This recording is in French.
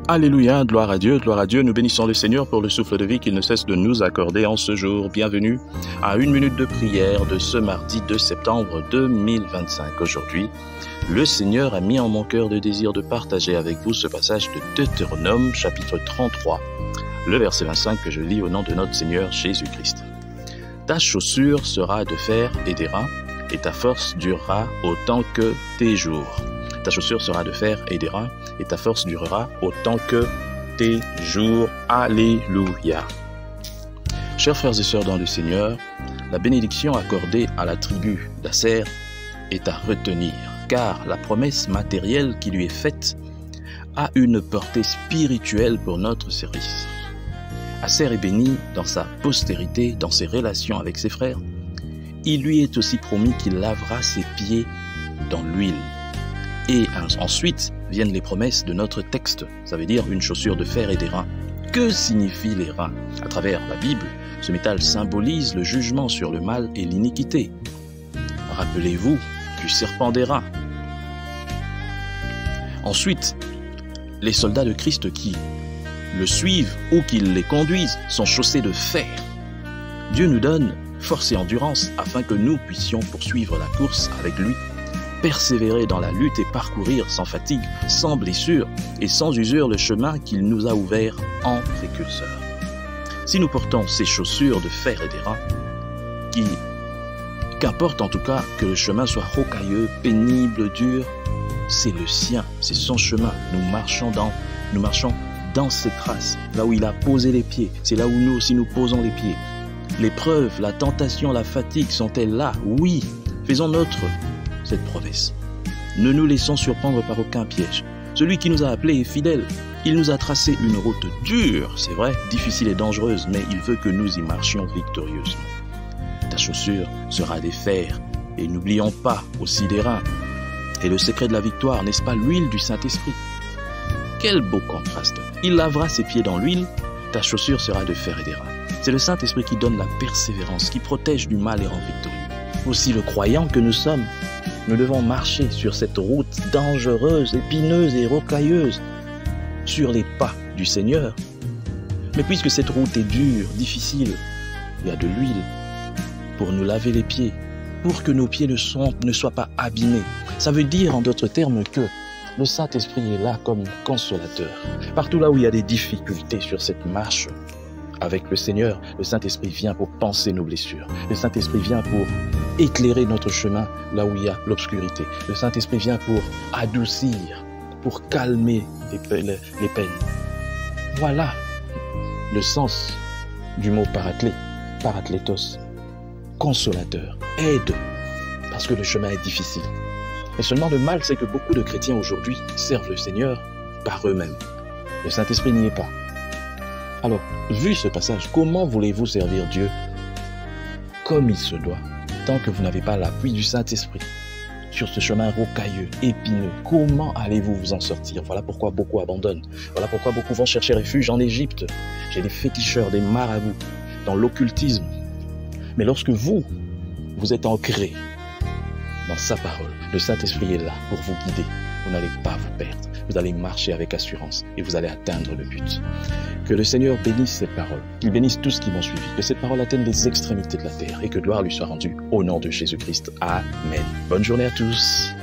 Alléluia, gloire à Dieu, nous bénissons le Seigneur pour le souffle de vie qu'il ne cesse de nous accorder en ce jour. Bienvenue à une minute de prière de ce mardi 2 septembre 2025. Aujourd'hui, le Seigneur a mis en mon cœur le désir de partager avec vous ce passage de Deutéronome, chapitre 33, le verset 25 que je lis au nom de notre Seigneur Jésus-Christ. Ta chaussure sera de fer et d'airain, et ta force durera autant que tes jours. Ta chaussure sera de fer et d'airain, et ta force durera autant que tes jours. Alléluia. Chers frères et sœurs dans le Seigneur, la bénédiction accordée à la tribu d'Asser est à retenir, car la promesse matérielle qui lui est faite a une portée spirituelle pour notre service. Asser est béni dans sa postérité, dans ses relations avec ses frères. Il lui est aussi promis qu'il lavera ses pieds dans l'huile. Et ensuite viennent les promesses de notre texte, ça veut dire une chaussure de fer et d'airain. Que signifient les reins? À travers la Bible, ce métal symbolise le jugement sur le mal et l'iniquité. Rappelez-vous du serpent d'airain. Ensuite, les soldats de Christ qui le suivent ou qui les conduisent sont chaussés de fer. Dieu nous donne force et endurance afin que nous puissions poursuivre la course avec lui, persévérer dans la lutte et parcourir sans fatigue, sans blessure et sans usure le chemin qu'il nous a ouvert en précurseur. Si nous portons ces chaussures de fer et d'airain, qu'importe en tout cas que le chemin soit rocailleux, pénible, dur, c'est le sien, c'est son chemin. Nous marchons dans ses traces, là où il a posé les pieds, c'est là où nous aussi nous posons les pieds. L'épreuve, la tentation, la fatigue sont-elles là? Oui, faisons notre cette promesse. Ne nous laissons surprendre par aucun piège. Celui qui nous a appelés est fidèle. Il nous a tracé une route dure, c'est vrai, difficile et dangereuse, mais il veut que nous y marchions victorieusement. Ta chaussure sera des fers, et n'oublions pas aussi des reins. Et le secret de la victoire, n'est-ce pas l'huile du Saint-Esprit? Quel beau contraste! Il lavera ses pieds dans l'huile, ta chaussure sera de fer et d'airain. C'est le Saint-Esprit qui donne la persévérance, qui protège du mal et rend victorieux. Aussi le croyant que nous sommes, nous devons marcher sur cette route dangereuse, épineuse et rocailleuse, sur les pas du Seigneur. Mais puisque cette route est dure, difficile, il y a de l'huile pour nous laver les pieds, pour que nos pieds ne soient pas abîmés. Ça veut dire en d'autres termes que le Saint-Esprit est là comme consolateur. Partout là où il y a des difficultés sur cette marche avec le Seigneur, le Saint-Esprit vient pour panser nos blessures. Le Saint-Esprit vient pour éclairer notre chemin là où il y a l'obscurité. Le Saint-Esprit vient pour adoucir, pour calmer les peines. Voilà le sens du mot paraklétos, consolateur, aide, parce que le chemin est difficile. Mais seulement le mal, c'est que beaucoup de chrétiens aujourd'hui servent le Seigneur par eux-mêmes. Le Saint-Esprit n'y est pas. Alors, vu ce passage, comment voulez-vous servir Dieu comme il se doit, tant que vous n'avez pas l'appui du Saint-Esprit sur ce chemin rocailleux, épineux? Comment allez-vous vous en sortir? Voilà pourquoi beaucoup abandonnent. Voilà pourquoi beaucoup vont chercher refuge en Égypte. J'ai des féticheurs, des marabouts, dans l'occultisme. Mais lorsque vous êtes ancré dans sa parole, le Saint-Esprit est là pour vous guider. Vous n'allez pas vous perdre. Vous allez marcher avec assurance et vous allez atteindre le but. Que le Seigneur bénisse cette parole, qu'il bénisse tous qui m'ont suivi, que cette parole atteigne les extrémités de la terre et que gloire lui soit rendue au nom de Jésus-Christ. Amen. Bonne journée à tous.